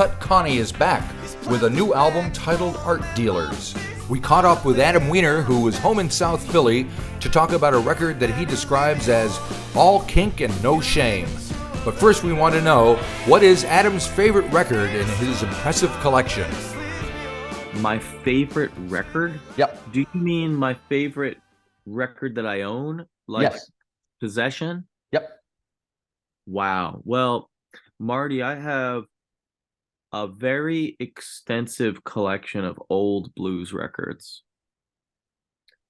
Cut Connie is back with a new album titled Art Dealers. We caught up with Adam Weiner, who was home in South Philly, to talk about a record that he describes as all kink and no shame. But first we want to know, what is Adam's favorite record in his impressive collection? My favorite record? Yep. Do you mean my favorite record that I own? Like Yes. possession? Yep. Wow. Well, Marty, I have a very extensive collection of old blues records.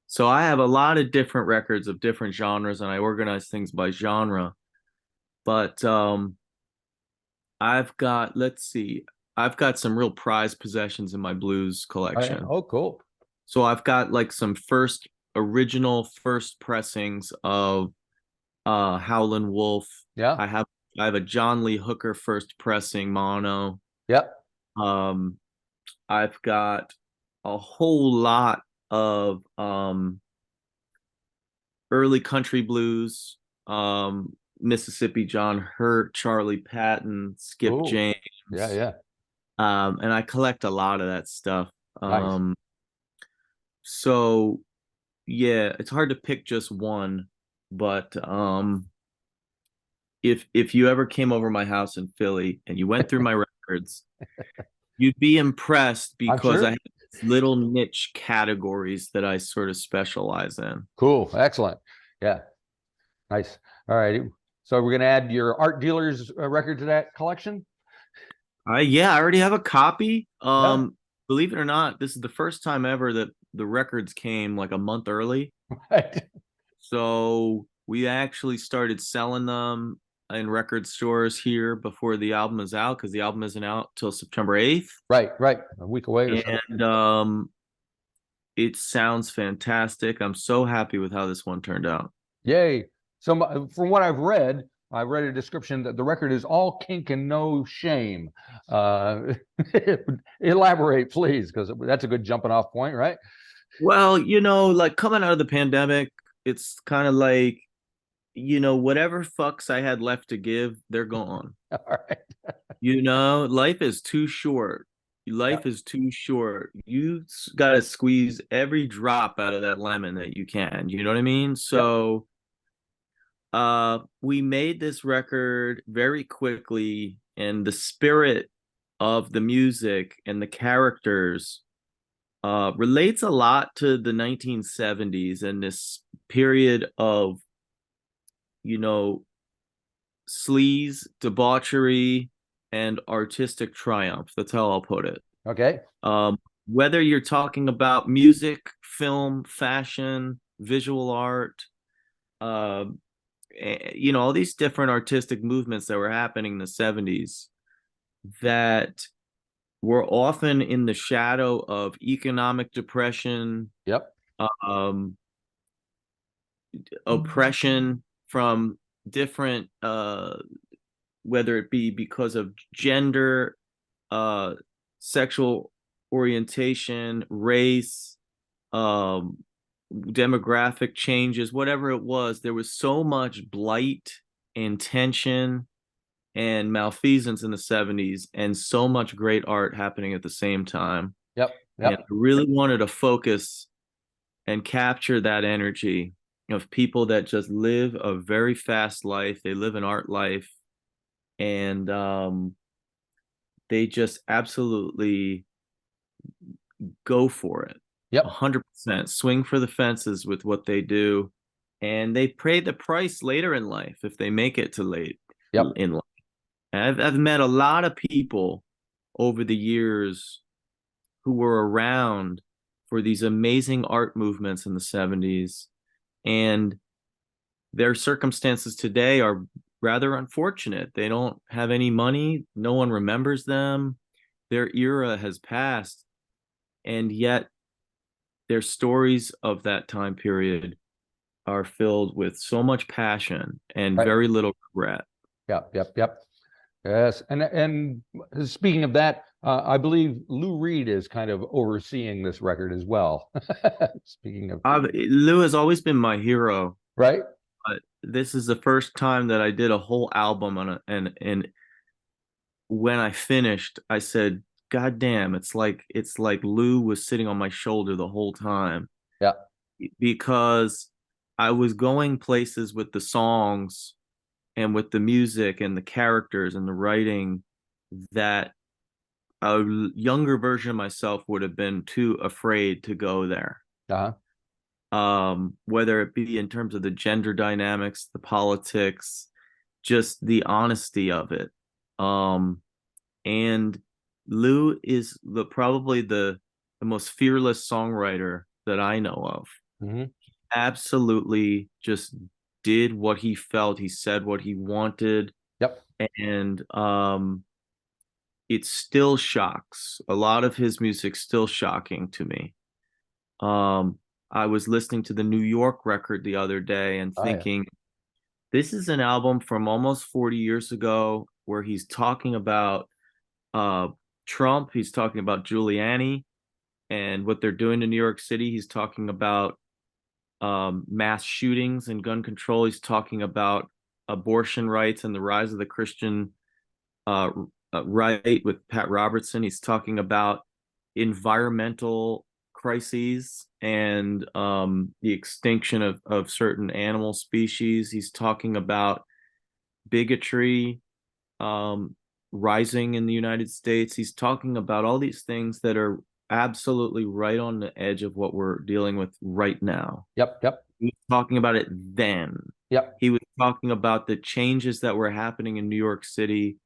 So I have a lot of different records of different genres, and I organize things by genre. But I've got, let's see, I've got some real prized possessions in my blues collection. Oh, cool. So I've got like some original first pressings of Howlin' Wolf. Yeah. I have a John Lee Hooker first pressing mono. Yep. I've got a whole lot of early country blues, Mississippi John Hurt, Charlie Patton, Skip Ooh. James. Yeah. And I collect a lot of that stuff. Nice. So yeah, it's hard to pick just one, but if you ever came over my house in Philly and you went through my records, you'd be impressed because sure. I have little niche categories that I sort of specialize in. Cool. Excellent. Yeah. Nice. All right. So we're going to add your Art Dealers record to that collection? Yeah, I already have a copy. Yeah. Believe it or not, this is the first time ever that the records came like a month early. Right. So we actually started selling them in record stores here before the album is out, because the album isn't out till September 8th. Right. A week away or so. And it sounds fantastic. I'm so happy with how this one turned out. Yay. So from what I've read, I read a description that the record is all kink and no shame. Elaborate, please, because that's a good jumping off point, right? Well, like coming out of the pandemic, it's kind of like, whatever fucks I had left to give, they're gone. All right. Life is too short. Life is too short. You got to squeeze every drop out of that lemon that you can. You know what I mean? So we made this record very quickly, and the spirit of the music and the characters relates a lot to the 1970s and this period of, sleaze, debauchery, and artistic triumph. That's how I'll put it. Okay. Whether you're talking about music, film, fashion, visual art, all these different artistic movements that were happening in the 70s that were often in the shadow of economic depression, Yep. oppression from different, whether it be because of gender, sexual orientation, race, demographic changes, whatever it was, there was so much blight and tension and malfeasance in the 70s, and so much great art happening at the same time. Yep. And I really wanted to focus and capture that energy of people that just live a very fast life. They live an art life, and they just absolutely go for it. Yep. 100% swing for the fences with what they do, and they pay the price later in life if they make it to late in life. And I've met a lot of people over the years who were around for these amazing art movements in the 70s, and their circumstances today are rather unfortunate. They don't have any money. No one remembers them. Their era has passed, and yet their stories of that time period are filled with so much passion and very little regret. Yep. Yes, and speaking of that, I believe Lou Reed is kind of overseeing this record as well. Speaking of, Lou has always been my hero, right? But this is the first time that I did a whole album on and when I finished, I said, God damn, it's like Lou was sitting on my shoulder the whole time. Yeah. Because I was going places with the songs and with the music and the characters and the writing that a younger version of myself would have been too afraid to go there. Uh-huh. Whether it be in terms of the gender dynamics, the politics, just the honesty of it. And Lou is probably the most fearless songwriter that I know of. Mm-hmm. He absolutely just did what he felt. He said what he wanted. Yep. And it still shocks. A lot of his music's still shocking to me. I was listening to the New York record the other day and thinking, this is an album from almost 40 years ago where he's talking about Trump, he's talking about Giuliani and what they're doing in New York City. He's talking about mass shootings and gun control. He's talking about abortion rights and the rise of the Christian right with Pat Robertson. He's talking about environmental crises and the extinction of certain animal species. He's talking about bigotry rising in the United States. He's talking about all these things that are absolutely right on the edge of what we're dealing with right now. Yep. He was talking about it then. Yep. He was talking about the changes that were happening in New York City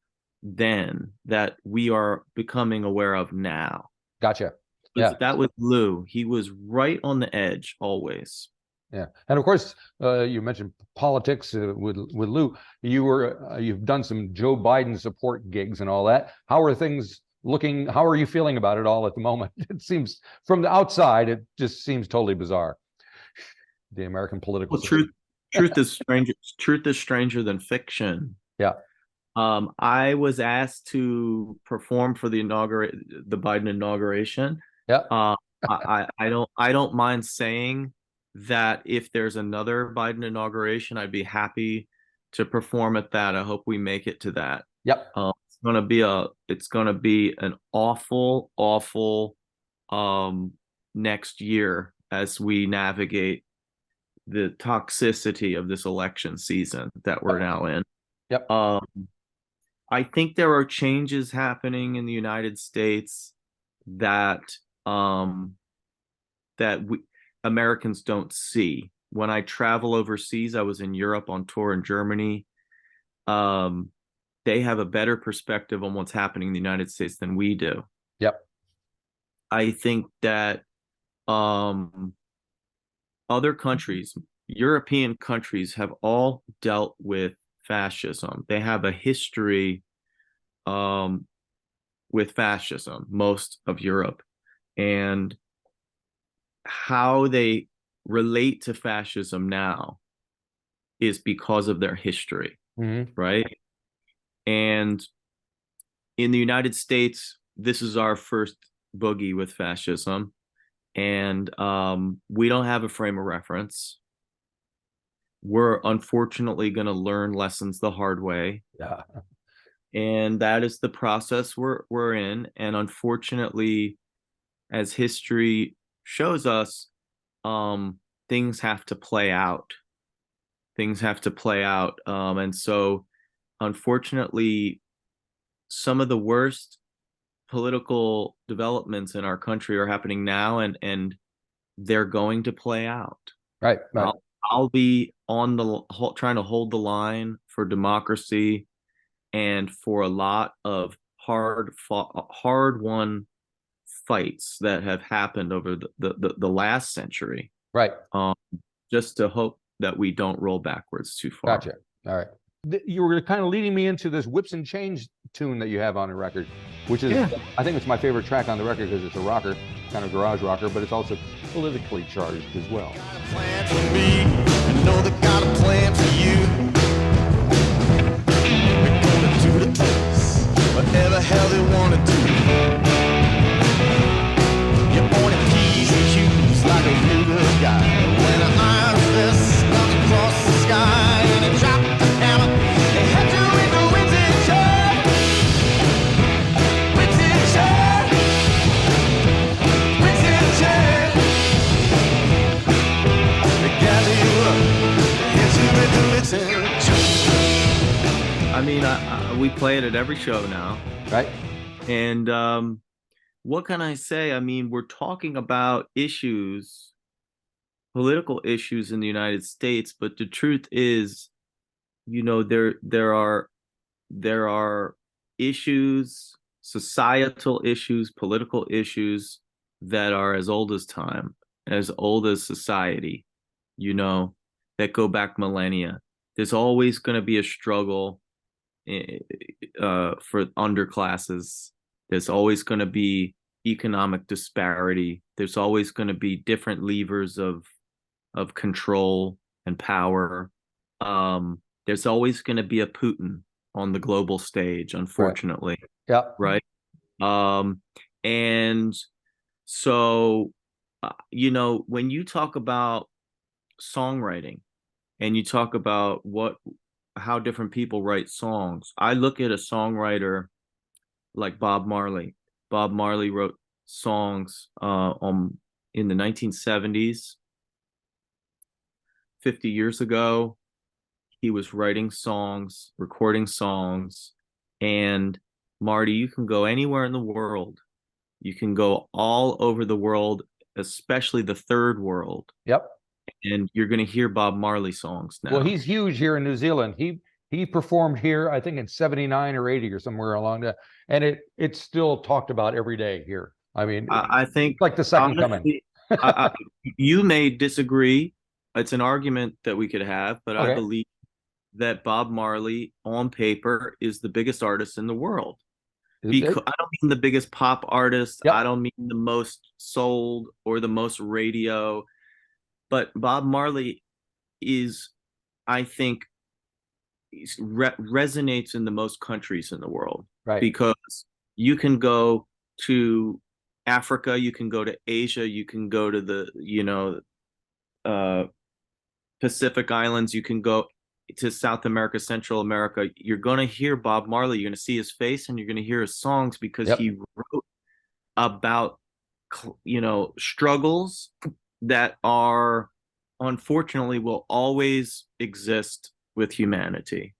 then that we are becoming aware of now. Gotcha. Yeah. That was Lou. He was right on the edge always. Yeah, and of course, you mentioned politics with Lou. You've done some Joe Biden support gigs and all that. How are things looking? How are you feeling about it all at the moment? It seems from the outside, it just seems totally bizarre. The American political truth is stranger. Truth is stranger than fiction. Yeah. I was asked to perform for the Biden inauguration. Yeah. I don't mind saying that if there's another Biden inauguration, I'd be happy to perform at that. I hope we make it to that. Yep. It's gonna be an awful next year as we navigate the toxicity of this election season that we're now in. Yep. I think there are changes happening in the United States that we Americans don't see. When I travel overseas, I was in Europe on tour in Germany. They have a better perspective on what's happening in the United States than we do. Yep. I think that other countries, European countries, have all dealt with fascism. They have a history with fascism, most of Europe. And how they relate to fascism now is because of their history, right? And in the United States, this is our first boogie with fascism, and we don't have a frame of reference. We're unfortunately going to learn lessons the hard way. Yeah. And that is the process we're in. And unfortunately, as history shows us, things have to play out. And so unfortunately, some of the worst political developments in our country are happening now, and they're going to play out. Right. I'll be trying to hold the line for democracy and for a lot of hard-won fights that have happened over the last century. Right. Just to hope that we don't roll backwards too far. Gotcha. All right. You were kind of leading me into this Whips and Change tune that you have on the record, which is, I think it's my favorite track on the record because it's a rocker, kind of garage rocker, but it's also politically charged as well. Plan for me, I know they got a plan for you. We're gonna do the things, whatever hell they wanna do. You're only P's and Q's like a real good guy. When an iron fist comes across the sky and it dropped the hammer, they had to in the winds and mean, we play it at every show now. Right. And what can I say? I mean, we're talking about issues, political issues in the United States, but the truth is, there are issues, societal issues, political issues that are as old as time, as old as society, that go back millennia. There's always going to be a struggle for underclasses. There's always going to be economic disparity. There's always going to be different levers of control and power. There's always going to be a Putin on the global stage, unfortunately. Right. Yeah. Right. And so, when you talk about songwriting and you talk about how different people write songs, I look at a songwriter like Bob Marley. Bob Marley wrote songs in the 1970s, 50 years ago. He was writing songs, recording songs, and Marty, you can go anywhere in the world. You can go all over the world, especially the third world. Yep. And you're going to hear Bob Marley songs now. Well, he's huge here in New Zealand. He performed here, I think in 79 or 80 or somewhere along that. And it's still talked about every day here. I mean, I think like the second coming. You may disagree. It's an argument that we could have, but okay. I believe that Bob Marley on paper is the biggest artist in the world. Because I don't mean the biggest pop artist. Yep. I don't mean the most sold or the most radio, but Bob Marley is, I think, resonates in the most countries in the world. Right. Because you can go to Africa, you can go to Asia, you can go to the, Pacific Islands, you can go to South America, Central America. You're going to hear Bob Marley. You're going to see his face and you're going to hear his songs because yep. he wrote about, struggles that are, unfortunately, will always exist with humanity.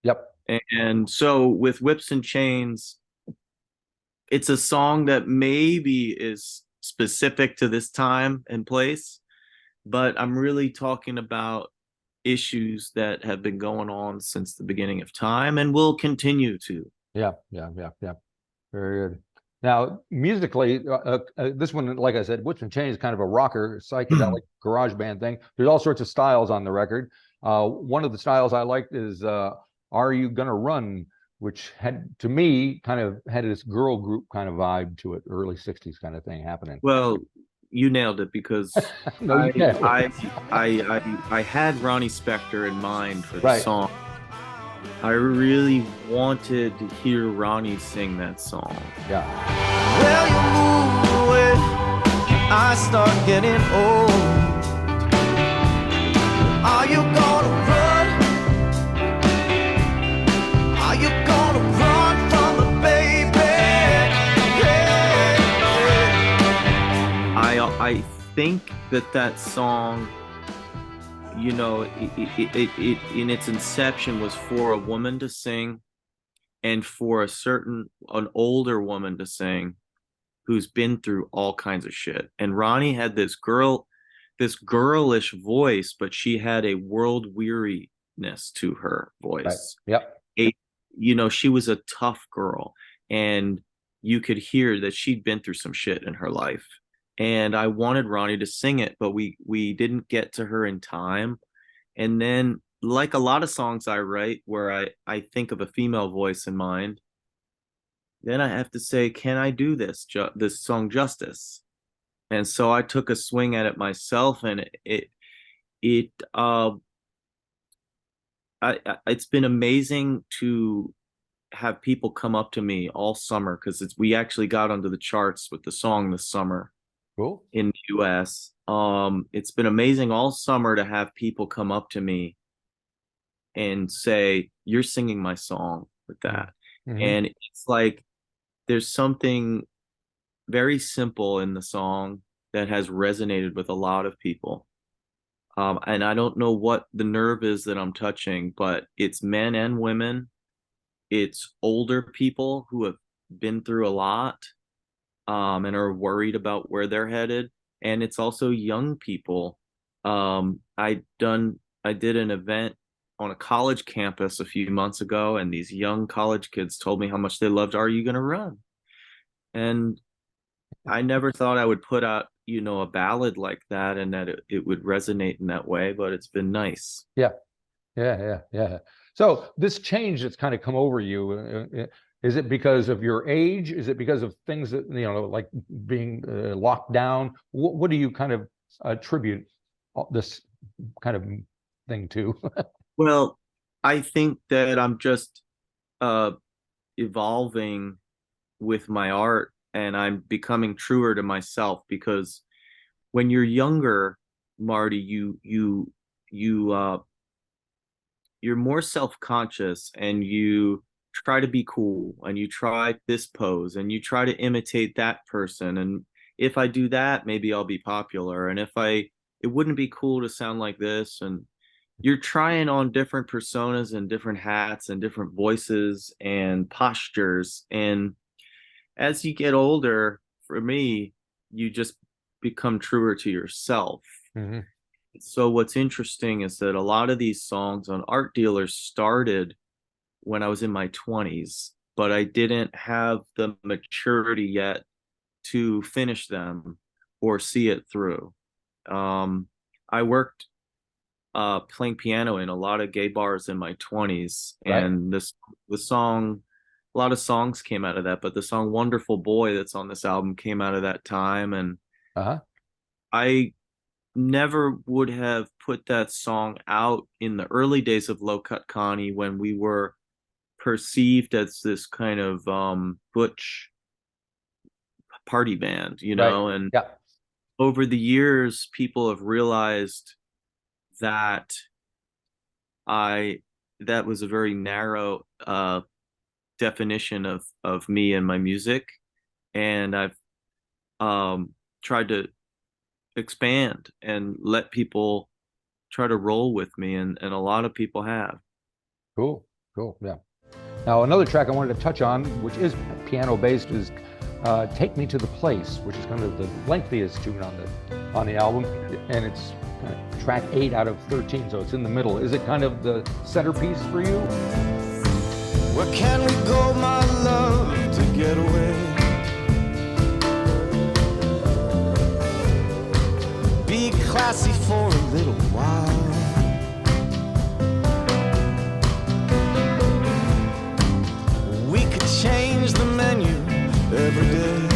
Yep. And so with Whips and Chains, it's a song that maybe is specific to this time and place, but I'm really talking about issues that have been going on since the beginning of time and will continue to. Yeah. Very good. Now, musically, this one, like I said, Whips and Chains is kind of a rocker, psychedelic garage band thing. There's all sorts of styles on the record. One of the styles I liked is Are You Gonna Run, which had, to me, kind of had this girl group kind of vibe to it, early 60s kind of thing happening. Well, you nailed it because I had Ronnie Spector in mind for the song. I really wanted to hear Ronnie sing that song. Yeah. Well, you move away, I start getting old. Are you gonna run? Are you gonna run from the baby? I think that song, it in its inception was for a woman to sing and for an older woman to sing who's been through all kinds of shit. And Ronnie had this girlish voice, but she had a world weariness to her voice. Right. Yep. She was a tough girl and you could hear that she'd been through some shit in her life. And I wanted Ronnie to sing it, but we didn't get to her in time. And then, like a lot of songs I write where I think of a female voice in mind, then I have to say, can I do this song justice? And so I took a swing at it myself, and it's been amazing to have people come up to me all summer because we actually got onto the charts with the song this summer. Cool. In the US. It's been amazing all summer to have people come up to me and say, you're singing my song with that. Mm-hmm. And it's like there's something very simple in the song that has resonated with a lot of people. And I don't know what the nerve is that I'm touching, but it's men and women it's older people who have been through a lot, and are worried about where they're headed, and it's also young people. I did an event on a college campus a few months ago, and these young college kids told me how much they loved Are You Gonna Run? And I never thought I would put out, a ballad like that, and that it would resonate in that way, but it's been nice. Yeah. So this change that's kind of come over you, is it because of your age? Is it because of things that, like being locked down? What do you kind of attribute this kind of thing to? Well, I think that I'm just evolving with my art, and I'm becoming truer to myself, because when you're younger, Marty, you're more self-conscious, and you try to be cool, and you try this pose, and you try to imitate that person, and if I do that, maybe I'll be popular, and it wouldn't be cool to sound like this, and you're trying on different personas and different hats and different voices and postures, and as you get older, for me, you just become truer to yourself. Mm-hmm. So what's interesting is that a lot of these songs on Art Dealers started when I was in my 20s, but I didn't have the maturity yet to finish them or see it through. I worked playing piano in a lot of gay bars in my 20s, Right. and the song, a lot of songs came out of that, but the song Wonderful Boy that's on this album came out of that time, and I never would have put that song out in the early days of Cut Connie, when we were perceived as this kind of butch party band, Right. and Yeah. over the years people have realized that that was a very narrow definition of me and my music, and I've tried to expand and let people try to roll with me, and a lot of people have. Cool. Yeah. Now another track I wanted to touch on, which is piano based, is Take Me to the Place, which is kind of the lengthiest tune on the album, and it's kind of track 8 out of 13, so it's in the middle. Is it kind of the centerpiece for you? Where can we go, my love, to get away? Be classy for a little while. We could change the menu every day.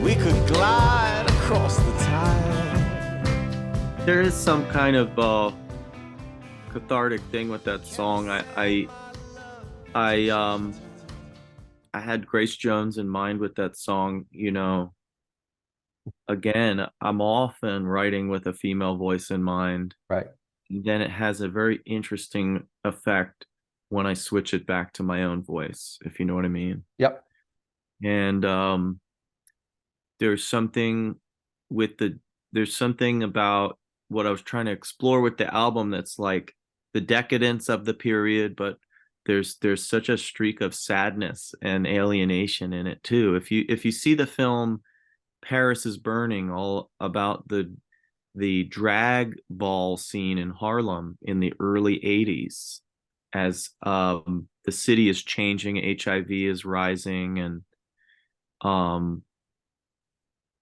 We could glide across the tile. There is some kind of cathartic thing with that song. I had Grace Jones in mind with that song. Again, I'm often writing with a female voice in mind. Right. Then it has a very interesting effect when I switch it back to my own voice, if you know what I mean. Yep. And there's something about what I was trying to explore with the album that's like the decadence of the period, but there's such a streak of sadness and alienation in it too. If you see the film Paris is Burning, all about the drag ball scene in Harlem in the early 80s, as the city is changing, HIV is rising, and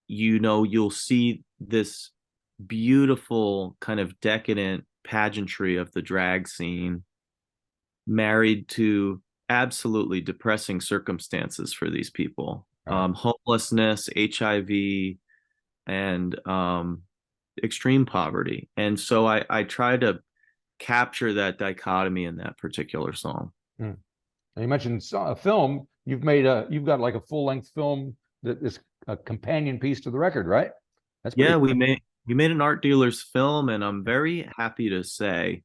you'll see this beautiful kind of decadent pageantry of the drag scene married to absolutely depressing circumstances for these people. Homelessness, HIV, and extreme poverty. And so I try to capture that dichotomy in that particular song. You mentioned a film. You've got like a full-length film that is a companion piece to the record, right? That's cool. We made an Art Dealers film, and I'm very happy to say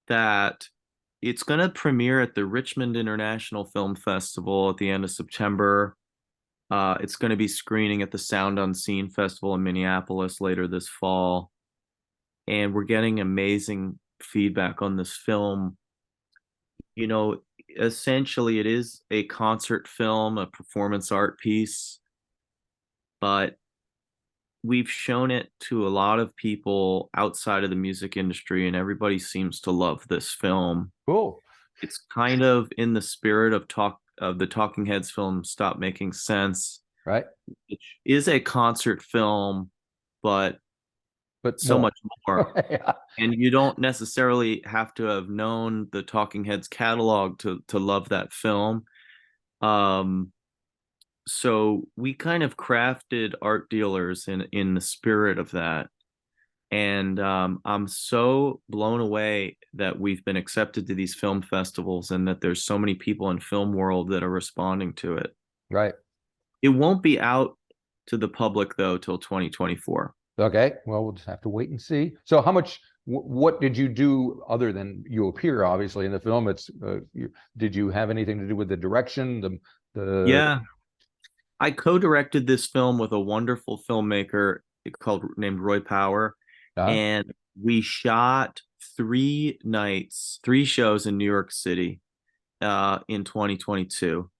that it's going to premiere at the Richmond International Film Festival at the end of September. It's going to be screening at the Sound Unseen Festival in Minneapolis later this fall. And we're getting amazing feedback on this film. You know, essentially it is a concert film, a performance art piece, but we've shown it to a lot of people outside of the music industry, and everybody seems to love this film. Cool. It's kind of in the spirit of the Talking Heads film Stop Making Sense, Right. which is a concert film, but so more. much more. Yeah. And you don't necessarily have to have known the Talking Heads catalog to love that film. So we kind of crafted Art Dealers in the spirit of that. And I'm so blown away that we've been accepted to these film festivals and that there's so many people in film world that are responding to it. Right. It won't be out to the public though till 2024. Okay. Well, we'll just have to wait and see. So how much, what did you do other than you appear obviously in the film? Did you have anything to do with the direction? Yeah. I co-directed this film with a wonderful filmmaker named Roy Power. And we shot 3 shows in New York City in 2022.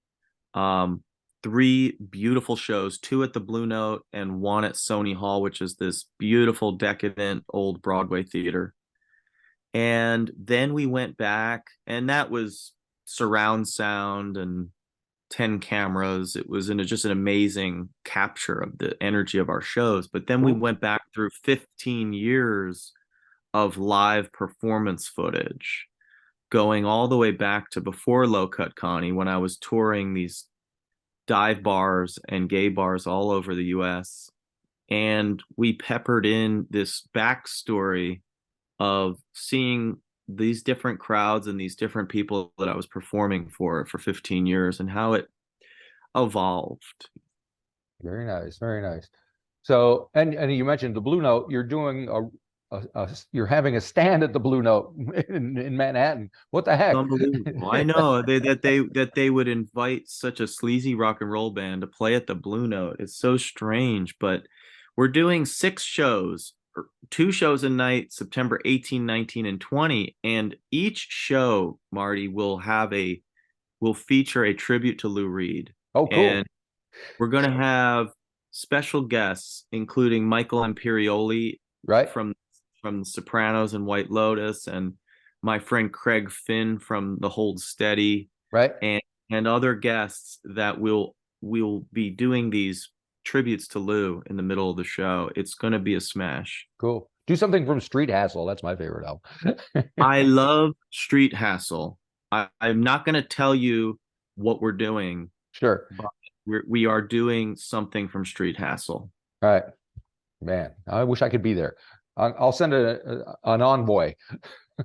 3 beautiful shows, 2 at the Blue Note and 1 at Sony Hall, which is this beautiful, decadent old Broadway theater. And then we went back, and that was surround sound and 10 cameras. It was just an amazing capture of the energy of our shows. But then we went back through 15 years of live performance footage, going all the way back to before Cut Connie, when I was touring these dive bars and gay bars all over the US. And we peppered in this backstory of seeing these different crowds and these different people that I was performing for 15 years and how it evolved. Very nice, very nice. So, and you mentioned the Blue Note. You're doing you're having a stand at the Blue Note in Manhattan. What the heck? Unbelievable. I know that they would invite such a sleazy rock and roll band to play at the Blue Note. It's so strange, but we're doing 6 shows, 2 shows a night, September 18, 19, and 20. And each show, Marty, will feature a tribute to Lou Reed. Oh, cool. And we're going to have special guests, including Michael Imperioli, right, from The Sopranos and White Lotus, and my friend Craig Finn from The Hold Steady, right, and other guests that we'll be doing these tributes to Lou in the middle of the show. It's going to be a smash. Cool. Do something from Street Hassle. That's my favorite album. I love Street Hassle. I'm not going to tell you what we're doing. Sure. But we are doing something from Street Hassle. All right. Man, I wish I could be there. I'll send an envoy.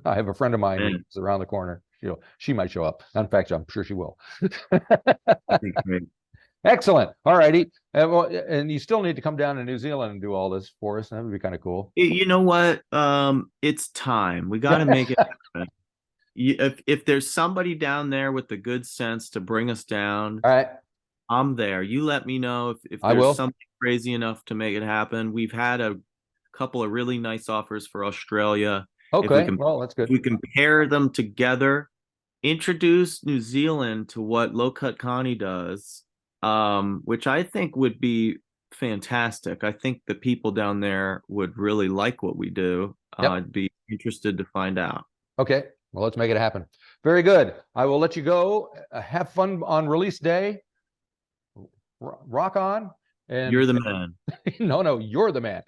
I have a friend of mine who's around the corner. She might show up. In fact, I'm sure she will. Excellent. All righty. And you still need to come down to New Zealand and do all this for us. That would be kind of cool. You know what? It's time. We got to make it happen. If there's somebody down there with the good sense to bring us down, all right, I'm there. You let me know if there's something crazy enough to make it happen. We've had a couple of really nice offers for Australia. Okay, well, that's good. We can pair them together, introduce New Zealand to what Cut Connie does, which I think would be fantastic. I think the people down there would really like what we do. Yep. I'd be interested to find out. Okay, well, let's make it happen. Very good. I will let you go. Have fun on release day. Rock on. And you're the man. No, you're the man.